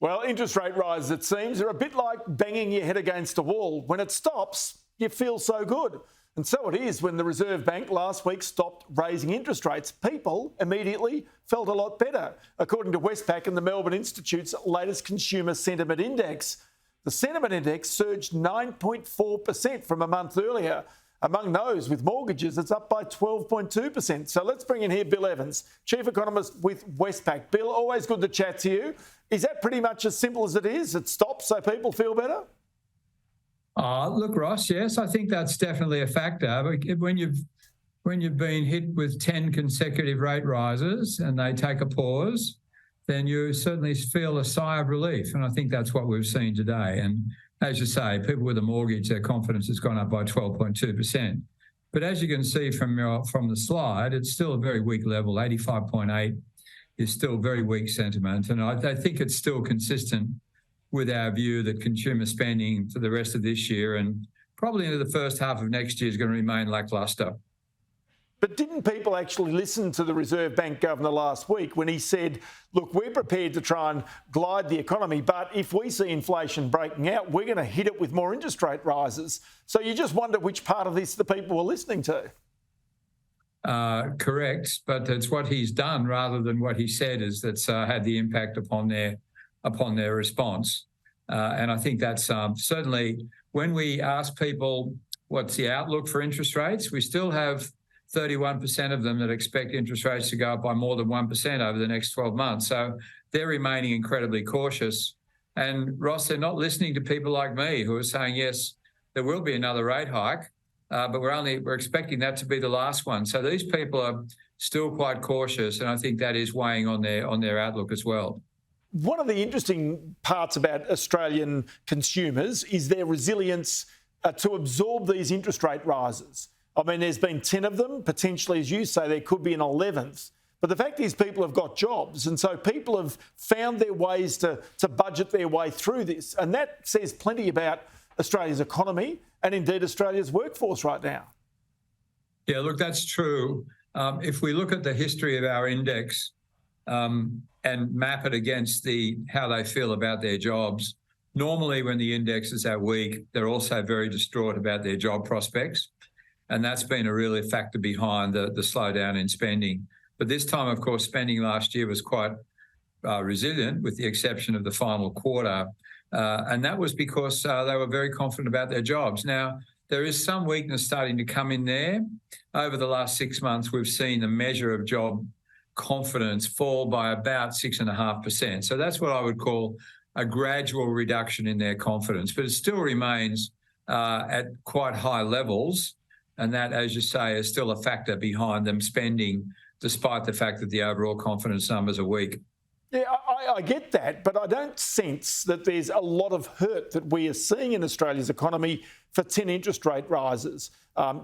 Well, interest rate rises, it seems, are a bit like banging your head against a wall. When it stops, you feel so good. And so it is when the Reserve Bank last week stopped raising interest rates. People immediately felt a lot better, according to Westpac and the Melbourne Institute's latest Consumer Sentiment Index. The Sentiment Index surged 9.4% from a month earlier. Among those with mortgages, it's up by 12.2%. So let's bring in here Bill Evans, Chief Economist with Westpac. Bill, always good to chat to you. Is that pretty much as simple as it is? It stops so people feel better? Look, Ross, yes, I think that's definitely a factor. When you've been hit with 10 consecutive rate rises and they take a pause, then you certainly feel a sigh of relief. And I think that's what we've seen today. And as you say, people with a mortgage, their confidence has gone up by 12.2%. But as you can see from the slide, it's still a very weak level. 85.8 is still very weak sentiment. And I think it's still consistent with our view that consumer spending for the rest of this year and probably into the first half of next year is going to remain lacklustre. But didn't people actually listen to the Reserve Bank governor last week when he said, look, we're prepared to try and glide the economy, but if we see inflation breaking out, we're going to hit it with more interest rate rises. So you just wonder which part of this the people were listening to. Correct, but it's what he's done rather than what he said that's had the impact upon their response. And I think that's certainly when we ask people what's the outlook for interest rates, we still have 31% of them that expect interest rates to go up by more than 1% over the next 12 months. So they're remaining incredibly cautious. And Ross, they're not listening to people like me who are saying, yes, there will be another rate hike, but we're expecting that to be the last one. So these people are still quite cautious, and I think that is weighing on their outlook as well. One of the interesting parts about Australian consumers is their resilience to absorb these interest rate rises. I mean, there's been 10 of them. Potentially, as you say, there could be an 11th. But the fact is people have got jobs. And so people have found their ways to budget their way through this. And that says plenty about Australia's economy and indeed Australia's workforce right now. Yeah, look, that's true. If we look at the history of our index and map it against how they feel about their jobs, normally when the index is that weak, they're also very distraught about their job prospects. And that's been a really factor behind the slowdown in spending. But this time, of course, spending last year was quite resilient with the exception of the final quarter. And that was because they were very confident about their jobs. Now, there is some weakness starting to come in there. Over the last 6 months, we've seen the measure of job confidence fall by about 6.5%. So that's what I would call a gradual reduction in their confidence. But it still remains at quite high levels. And that, as you say, is still a factor behind them spending, despite the fact that the overall confidence numbers are weak. Yeah, I get that, but I don't sense that there's a lot of hurt that we are seeing in Australia's economy for 10 interest rate rises.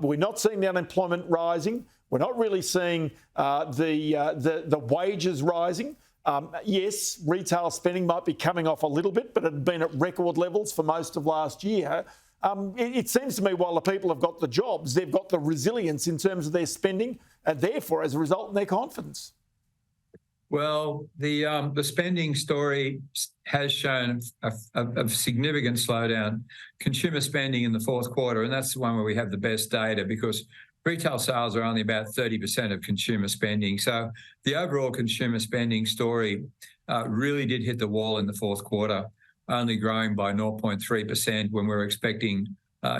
We're not seeing the unemployment rising. We're not really seeing the wages rising. Yes, retail spending might be coming off a little bit, but it had been at record levels for most of last year. It seems to me while the people have got the jobs, they've got the resilience in terms of their spending and therefore, as a result, in their confidence. Well, the spending story has shown a significant slowdown. Consumer spending in the fourth quarter, and that's the one where we have the best data because retail sales are only about 30% of consumer spending. So the overall consumer spending story really did hit the wall in the fourth quarter, only growing by 0.3% when we're expecting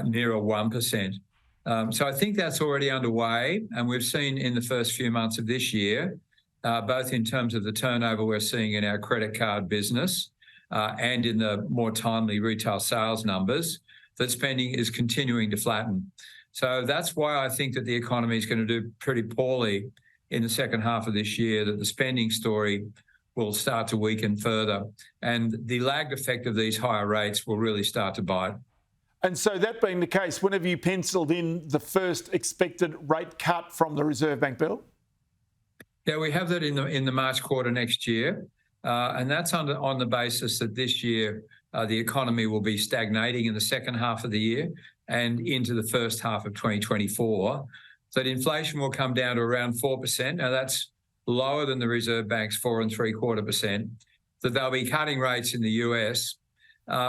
nearer 1%. So I think that's already underway. And we've seen in the first few months of this year, both in terms of the turnover we're seeing in our credit card business and in the more timely retail sales numbers, that spending is continuing to flatten. So that's why I think that the economy is going to do pretty poorly in the second half of this year, that the spending story will start to weaken further. And the lagged effect of these higher rates will really start to bite. And so that being the case, when have you penciled in the first expected rate cut from the Reserve Bank, Bill? Yeah, we have that in the March quarter next year. And that's on the basis that this year the economy will be stagnating in the second half of the year and into the first half of 2024. So that inflation will come down to around 4%. Now, that's lower than the Reserve Bank's 4.75%. that they'll be cutting rates in the US.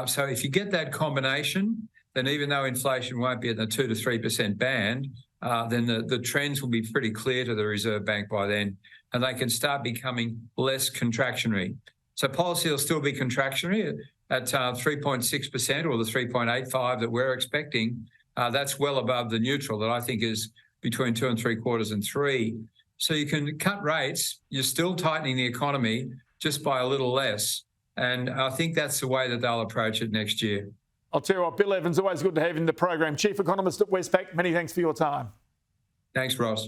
So if you get that combination, then even though inflation won't be at the 2 to 3% band, then the trends will be pretty clear to the Reserve Bank by then, and they can start becoming less contractionary. So policy will still be contractionary at 3.6% or the 3.85 that we're expecting. That's well above the neutral that I think is between 2 3/4 and 3. So you can cut rates, you're still tightening the economy just by a little less. And I think that's the way that they'll approach it next year. I'll tell you what, Bill Evans, always good to have you in the program. Chief Economist at Westpac, many thanks for your time. Thanks, Ross.